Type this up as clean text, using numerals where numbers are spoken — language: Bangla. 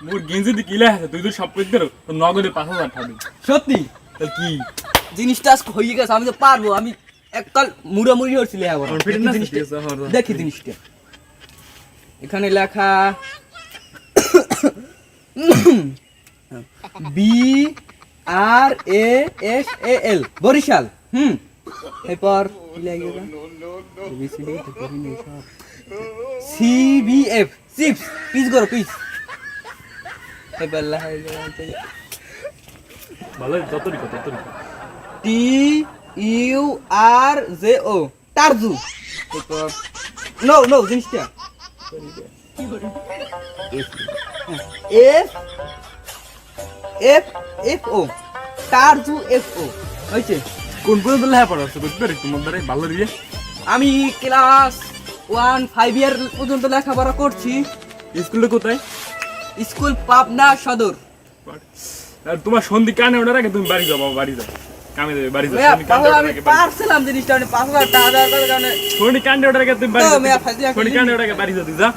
মোর গেঞ্জি দি কিলা আছে তুই তো সব কই দিরো তো নগদে 5000 টাকা দিবি সত্যি তাহলে কি জিনিসটা আজকে হয়ে গেছে, আমি তো পারবো। আমি এককাল মুড়ামুড়ি হচ্ছিল এখন। Confident আছিস? জিনিসটা ঠিক আছে, আমার- দেখি জিনিসটা এখানে লেখা BRASAL বরিশাল। এরপর CBF চিপস পিস করো পিস। এবার লেখা ভালো যতরি কত ততরি TURJO টারজু। এরপর নো নো জিনিসটা FFO টারজু FO হয়েছে। কোন পর্যন্ত লেখা পড়া আছে বুঝতে পারি তোমার দ্বারা ভালো দিয়ে আমি ক্লাস 1-5 ইয়ার পর্যন্ত লেখাপড়া করছি। স্কুলে কোথায় স্কুল পাবনা সদর। আর তোমার সন্ধি কানে ওঠার আগে তুমি বাড়ি যাও বাবা, বাড়ি যাও কামে যাবে বাড়ি যাও সন্ধি কানে ওঠার আমি আগে বাড়ি যাও। পারছিলাম জিনিসটা, আমি 5,000 টাকা দেওয়ার কারণে সন্ধি কানে ওঠার আগে তুমি বাড়ি তো যাও মেয়া ফাইজলামি সন্ধি কানে ওঠার আগে বাড়ি যাও তুই যা